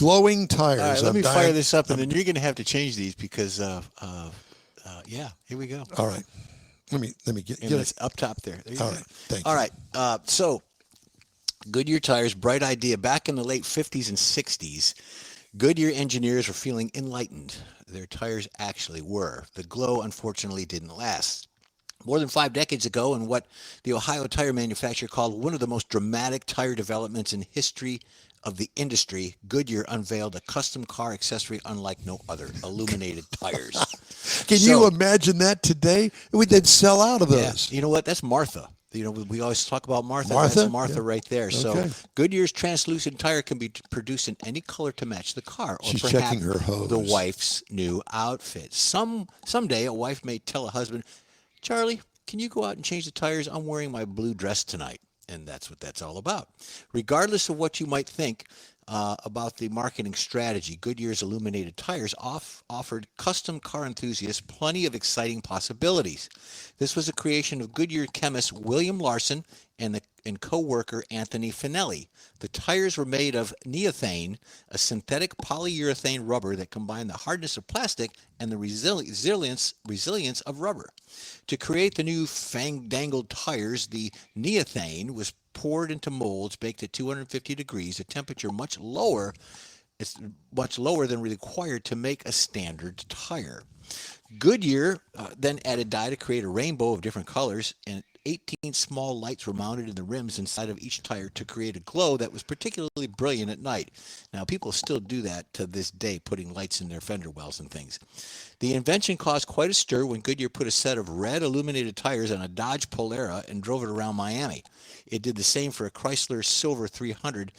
glowing tires. All right, let me fire this up, and then you're going to have to change these because, yeah, here we go. All right. Let me get it's up top there. There you All go. right. Thank All you. right. So Goodyear tires, bright idea. Back in the late 50s and 60s, Goodyear engineers were feeling enlightened. Their tires actually were. The glow, unfortunately, didn't last. More than 5 decades ago, in what the Ohio tire manufacturer called one of the most dramatic tire developments in history of the industry, Goodyear unveiled a custom car accessory unlike no other, illuminated tires. Can you imagine that today? They'd sell out of those. Yeah. You know what? That's Martha. You know, we always talk about Martha. Martha? That's Martha right there. Okay. So Goodyear's translucent tire can be produced in any color to match the car, or She's perhaps checking her hose. the wife's new outfit. Someday a wife may tell a husband, Charlie, can you go out and change the tires? I'm wearing my blue dress tonight. And that's what that's all about. Regardless of what you might think about the marketing strategy, Goodyear's illuminated tires offered custom car enthusiasts plenty of exciting possibilities. This was a creation of Goodyear chemist William Larson and co-worker Anthony Finelli. The tires were made of neothane, a synthetic polyurethane rubber that combined the hardness of plastic and the resilience of rubber. To create the new fandangled tires, the neothane was poured into molds baked at 250 degrees, a temperature much lower. It's much lower than required to make a standard tire. Goodyear then added dye to create a rainbow of different colors, and 18 small lights were mounted in the rims inside of each tire to create a glow that was particularly brilliant at night. Now, people still do that to this day, putting lights in their fender wells and things. The invention caused quite a stir when Goodyear put a set of red illuminated tires on a Dodge Polara and drove it around Miami. It did the same for a Chrysler Silver 300,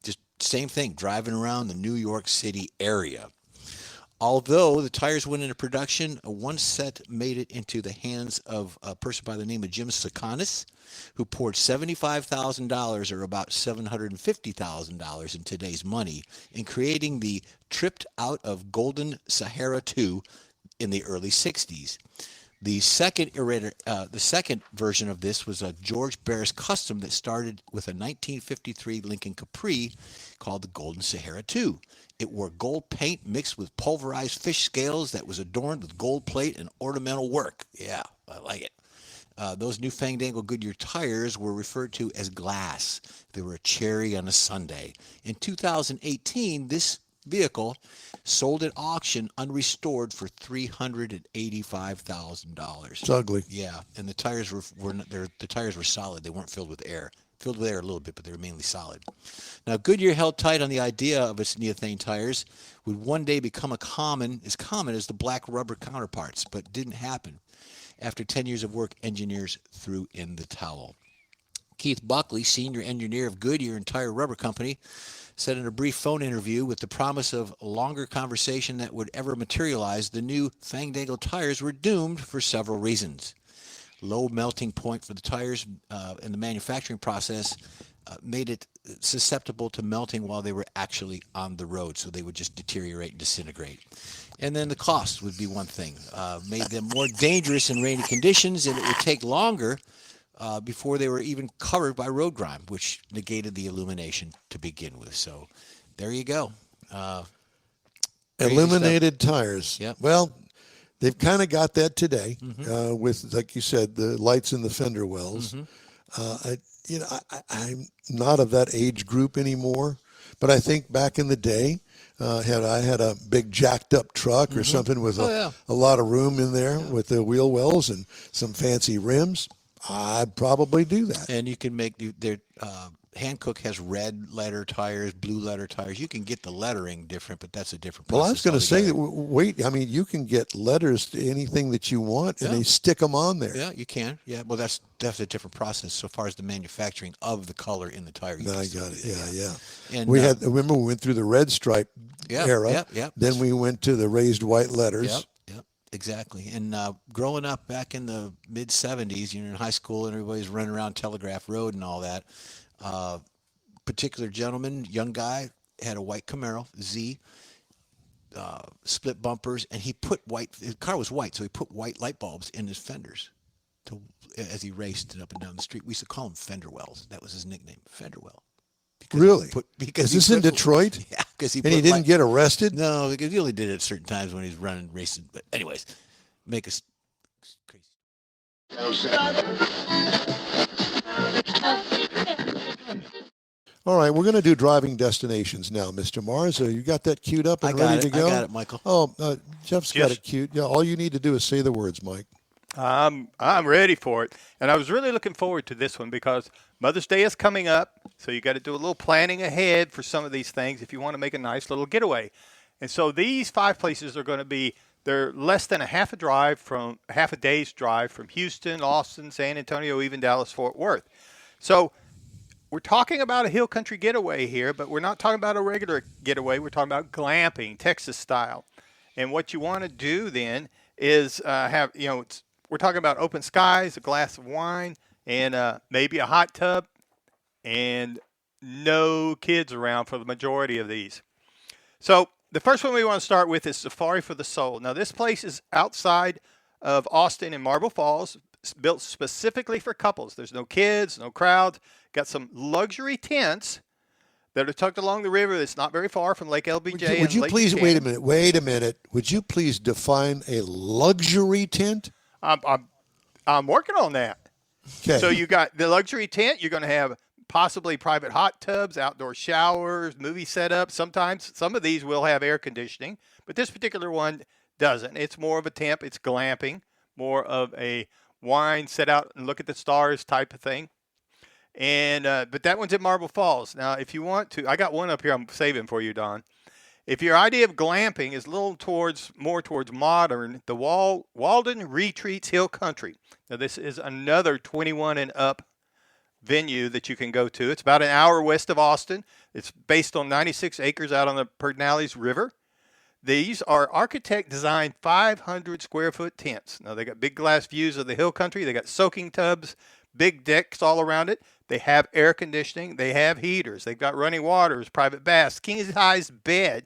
just same thing, driving around the New York City area. Although the tires went into production, one set made it into the hands of a person by the name of Jim Sakanis, who poured $75,000, or about $750,000 in today's money, in creating the tripped out of Golden Sahara 2 in the early 60s. The second version of this was a George Barris custom that started with a 1953 Lincoln Capri called the Golden Sahara 2. It wore gold paint mixed with pulverized fish scales that was adorned with gold plate and ornamental work. Yeah, I like it. Those new fandangled Goodyear tires were referred to as glass. They were a cherry on a sundae. In 2018, this vehicle sold at auction unrestored for $385,000. It's ugly. Yeah, and the tires were solid. They weren't filled with air. Filled with air a little bit, but they were mainly solid. Now, Goodyear held tight on the idea of its neothane tires would one day become as common as the black rubber counterparts, but didn't happen. After 10 years of work, engineers threw in the towel. Keith Buckley, senior engineer of Goodyear and Tire Rubber Company, said in a brief phone interview, with the promise of a longer conversation that would ever materialize, the new fandangled tires were doomed for several reasons. Low melting point for the tires in the manufacturing process made it susceptible to melting while they were actually on the road, so they would just deteriorate and disintegrate. And then the cost would be one thing. Made them more dangerous in rainy conditions, and it would take longer before they were even covered by road grime, which negated the illumination to begin with. So there you go. Illuminated tires. Yep. Well, they've kind of got that today with, like you said, the lights in the fender wells. I'm not of that age group anymore, but I think back in the day, I had a big jacked up truck or something with a lot of room in there with the wheel wells and some fancy rims. I'd probably do that. And you can make their Hankook has red letter tires, blue letter tires. You can get the lettering different, but that's a different process. Well, I was going to say that. Wait, I mean, you can get letters to anything that you want, and they stick them on there. Yeah, you can. Yeah, well, that's a different process so far as the manufacturing of the color in the tire. No, I got it. Yeah. And remember we went through the red stripe era. Then we went to the raised white letters. Yep. Exactly. And growing up back in the mid 70s, you're in high school and everybody's running around Telegraph Road and all that. Particular gentleman, young guy, had a white Camaro Z, split bumpers, and he put his car was white, so he put white light bulbs in his fenders as he raced up and down the street. We used to call him Fender Wells. That was his nickname, Fender Well. Really? Is this in Detroit? Yeah. because And he didn't get arrested? No, because he only did it at certain times when he's running racing. But anyways, make us crazy. All right, we're going to do driving destinations now, Mr. Mars. You got that queued up and ready to go? I got it, Michael. Oh, Jeff's got it queued. Yeah, all you need to do is say the words, Mike. I'm ready for it, and I was really looking forward to this one because Mother's Day is coming up, so you got to do a little planning ahead for some of these things if you want to make a nice little getaway. And so these 5 places are going to be they're less than a half a day's drive from Houston, Austin, San Antonio, even Dallas, Fort Worth. So we're talking about a hill country getaway here, but we're not talking about a regular getaway. We're talking about glamping, Texas style. And what you want to do then is we're talking about open skies, a glass of wine, and maybe a hot tub, and no kids around for the majority of these. So the first one we want to start with is Safari for the Soul. Now, this place is outside of Austin in Marble Falls, built specifically for couples. There's no kids, no crowds. Got some luxury tents that are tucked along the river that's not very far from Lake LBJ. Would you please, wait a minute. Would you please define a luxury tent? I'm working on that. Okay. So you got the luxury tent. You're going to have possibly private hot tubs, outdoor showers, movie setup. Sometimes some of these will have air conditioning, but this particular one doesn't. It's more of a tent. It's glamping, more of a wine, sit out and look at the stars type of thing. And but that one's at Marble Falls. Now, if you want to, I got one up here I'm saving for you, Don. If your idea of glamping is a little more towards modern, the Walden Retreats Hill Country. Now, this is another 21 and up venue that you can go to. It's about an hour west of Austin. It's based on 96 acres out on the Pedernales River. These are architect-designed 500 square foot tents. Now, they got big glass views of the hill country. They got soaking tubs, big decks all around it. They have air conditioning. They have heaters. They've got running waters, private baths, king-size bed,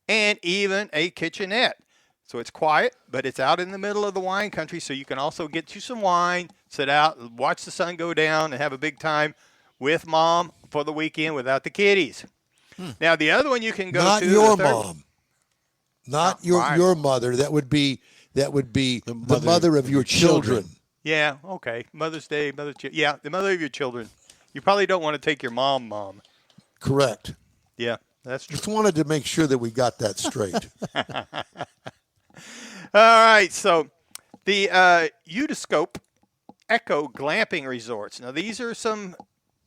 and even a kitchenette. So it's quiet, but it's out in the middle of the wine country, so you can also get you some wine, sit out, watch the sun go down, and have a big time with Mom for the weekend without the kiddies. Now, the other one you can go Not to. your mom. Not your mother. That would be the mother of your children. Yeah, okay. Mother's Day, yeah, the mother of your children. You probably don't want to take your mom. Correct. Yeah, that's true. Just wanted to make sure that we got that straight. All right, so the Utiscope Echo Glamping Resorts. Now, these are some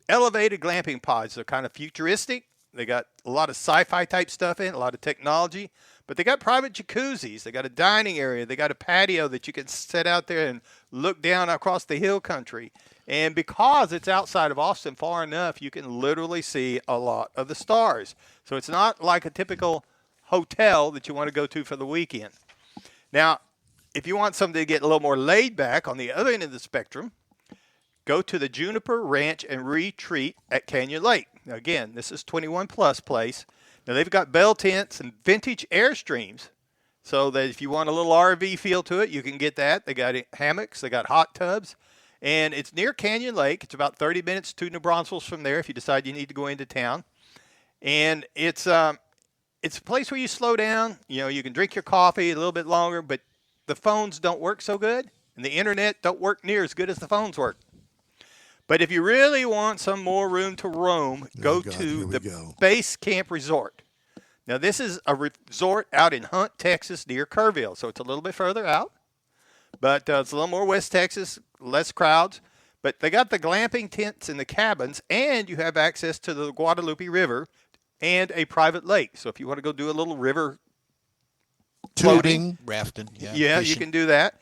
elevated glamping pods. They're kind of futuristic. They got a lot of sci-fi type stuff in, a lot of technology. But they got private jacuzzis. They got a dining area. They got a patio that you can sit out there and look down across the hill country. And because it's outside of Austin far enough, you can literally see a lot of the stars. So it's not like a typical hotel that you want to go to for the weekend. Now, if you want something to get a little more laid back on the other end of the spectrum, go to the Juniper Ranch and Retreat at Canyon Lake. Now, again, this is 21 plus place. Now, they've got bell tents and vintage Airstreams, so that if you want a little RV feel to it, you can get that. They got hammocks. They got hot tubs. And it's near Canyon Lake. It's about 30 minutes to New Braunfels from there if you decide you need to go into town. And it's a place where you slow down. You know, you can drink your coffee a little bit longer, but the phones don't work so good, and the internet don't work near as good as the phones work. But if you really want some more room to roam, go to the Base Camp Resort. Now, this is a resort out in Hunt, Texas, near Kerrville. So it's a little bit further out, but it's a little more West Texas, less crowds. But they got the glamping tents in the cabins, and you have access to the Guadalupe River and a private lake. So if you want to go do a little river floating, rafting, yeah, you can do that.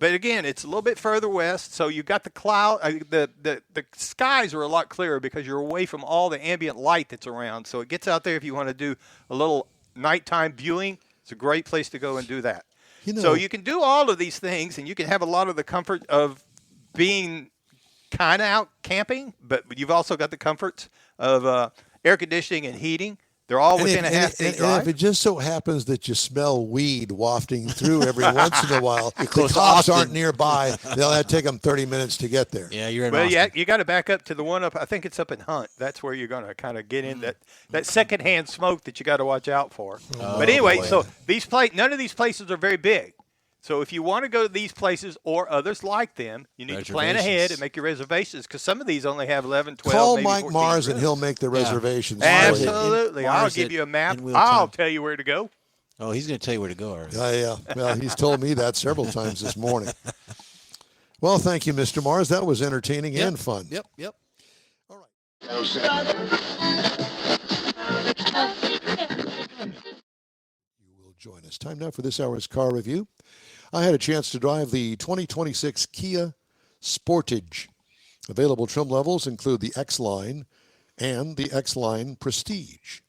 But again, it's a little bit further west, so you got the cloud. The skies are a lot clearer because you're away from all the ambient light that's around. So it gets out there if you want to do a little nighttime viewing. It's a great place to go and do that. So you can do all of these things, and you can have a lot of the comfort of being kind of out camping, but you've also got the comforts of air conditioning and heating. They're all within a half day and drive. if it just so happens that you smell weed wafting through every once in a while, the close cops to aren't nearby. They'll have to take them 30 minutes to get there. Yeah, you're in Well, Austin. you got to back up to the one up. I think it's up in Hunt. That's where you're going to kind of get in that secondhand smoke that you got to watch out for. But anyway, boy. so none of these places are very big. So if you want to go to these places or others like them, you need to plan ahead and make your reservations because some of these only have 11, 12, Call maybe Mike 14 Mars and rooms. he'll make the reservations. Absolutely. I'll Mars give you a map. in Wheel I'll Time. tell you where to go. Oh, he's going to tell you where to go. Already. Yeah. Well, he's told me that several times this morning. Well, thank you, Mr. Mars. That was entertaining and fun. Yep. All right. You will join us. Time now for this hour's car review. I had a chance to drive the 2026 Kia Sportage. Available trim levels include the X-Line and the X-Line Prestige.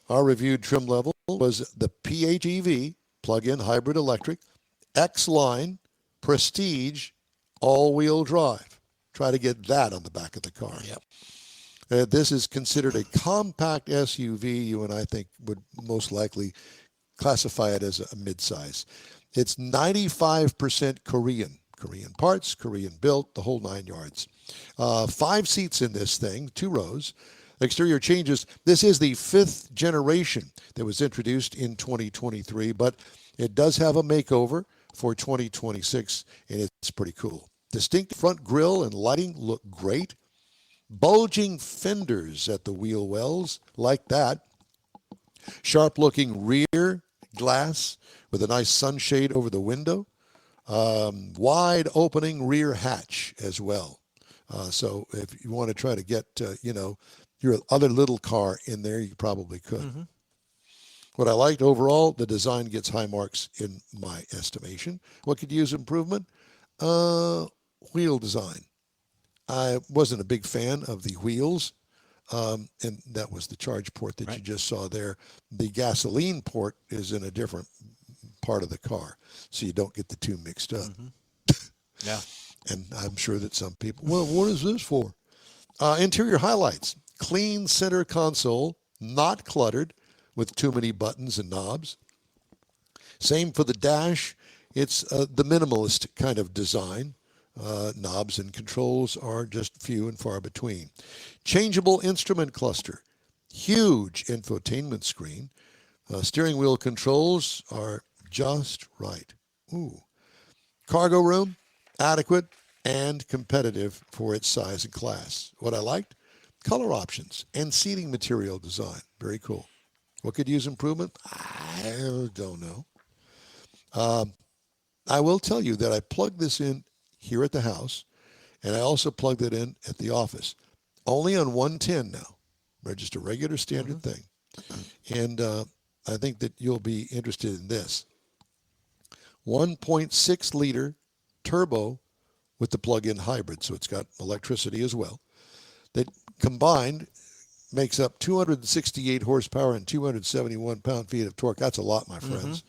Our reviewed trim level was the PHEV plug-in hybrid electric, X-Line Prestige all-wheel drive. Try to get that on the back of the car. Yep. This is considered a compact SUV. You and I think would most likely classify it as a midsize. It's 95% Korean parts, Korean built, the whole 9 yards. 5 seats in this thing, 2 rows. Exterior changes. This is the 5th generation that was introduced in 2023, but it does have a makeover for 2026, and it's pretty cool. Distinct front grille and lighting look great. Bulging fenders at the wheel wells, like that. Sharp-looking rear glass with a nice sunshade over the window. Wide opening rear hatch as well. So if you want to try to get, your other little car in there, you probably could. Mm-hmm. What I liked overall, the design gets high marks in my estimation. What could use improvement? Wheel design. I wasn't a big fan of the wheels, and that was the charge port that you just saw there. The gasoline port is in a different part of the car, so you don't get the two mixed up. Mm-hmm. Yeah. And I'm sure that some people, well, what is this for? Interior highlights. Clean center console, not cluttered with too many buttons and knobs. Same for the dash. It's the minimalist kind of design. Knobs and controls are just few and far between. Changeable instrument cluster. Huge infotainment screen. Steering wheel controls are just right. Ooh. Cargo room, adequate and competitive for its size and class. What I liked? Color options and seating material design. Very cool. What could use improvement? I don't know. I will tell you that I plugged this in here at the house, and I also plugged it in at the office. Only on 110 now. Just a regular standard thing. And I think that you'll be interested in this. 1.6 liter turbo with the plug-in hybrid, so it's got electricity as well. That combined makes up 268 horsepower and 271 pound-feet of torque. That's a lot, my friends.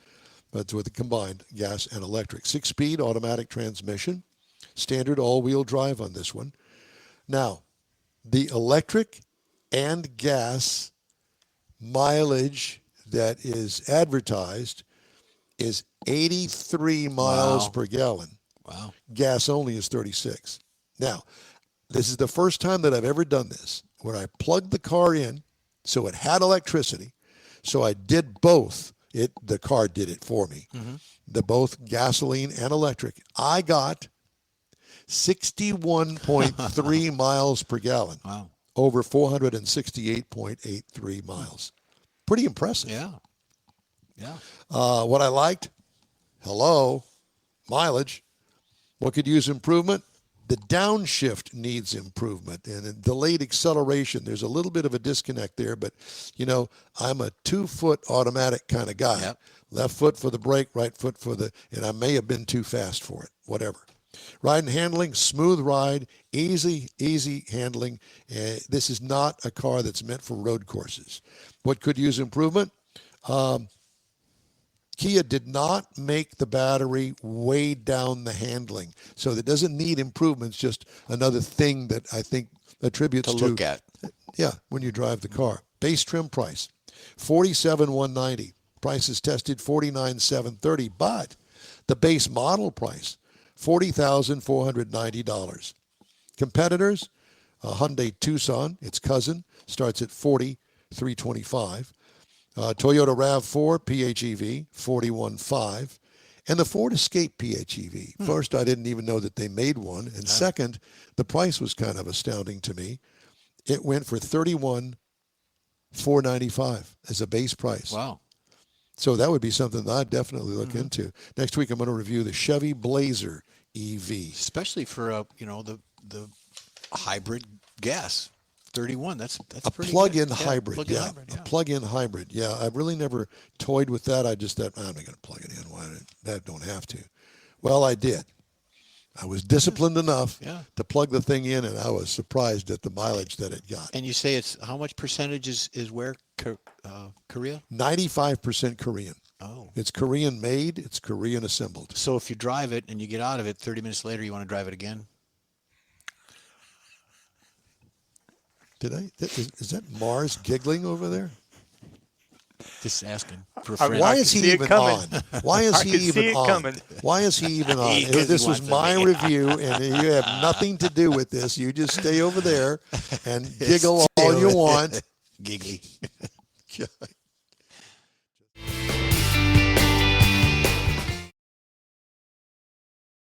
But it's with the combined gas and electric. 6-speed automatic transmission. Standard all-wheel drive on this one. Now, the electric and gas mileage that is advertised is 83 miles per gallon. Wow. Gas only is 36. Now, this is the first time that I've ever done this, where I plugged the car in so it had electricity. So I did both. The car did it for me. The both gasoline and electric. I got 61.3 miles per gallon. Wow. Over 468.83 miles. Pretty impressive. Yeah. What I liked, mileage. What could use improvement? The downshift needs improvement and a delayed acceleration. There's a little bit of a disconnect there, but, I'm a 2-foot automatic kind of guy. Yep. Left foot for the brake, right foot and I may have been too fast for it, whatever. Ride and handling, smooth ride, easy handling. This is not a car that's meant for road courses. What could use improvement? Kia did not make the battery weigh down the handling. So it doesn't need improvements, just another thing that I think attributes To look at. Yeah, when you drive the car. Base trim price, $47,190. Price is tested $49,730, but the base model price, $40,490. Competitors, Hyundai Tucson, its cousin, starts at $40,325. Toyota RAV4 PHEV, $41,500. And the Ford Escape PHEV. First, I didn't even know that they made one. And second, the price was kind of astounding to me. It went for $31,495 as a base price. Wow. So that would be something that I'd definitely look into. Next week, I'm going to review the Chevy Blazer EV. Especially for, the hybrid gas. 31, that's a pretty plug-in good. hybrid. Plug-in Yeah, hybrid, a plug-in hybrid. Yeah, I've really never toyed with that. I just thought, I'm not going to plug it in. Why? That don't have to. Well, I did. I was disciplined enough to plug the thing in, and I was surprised at the mileage that it got. And you say it's how much percentage is where Korea? 95% Korean. Oh. It's Korean made. It's Korean assembled. So if you drive it and you get out of it, 30 minutes later, you want to drive it again? Is that Mars giggling over there? Just asking for a friend. Why is he even on? Why is he even on? Coming. Why is he even on? Because This he was wants my to be. review, and you have nothing to do with this. You just stay over there and giggle all you want. Giggly.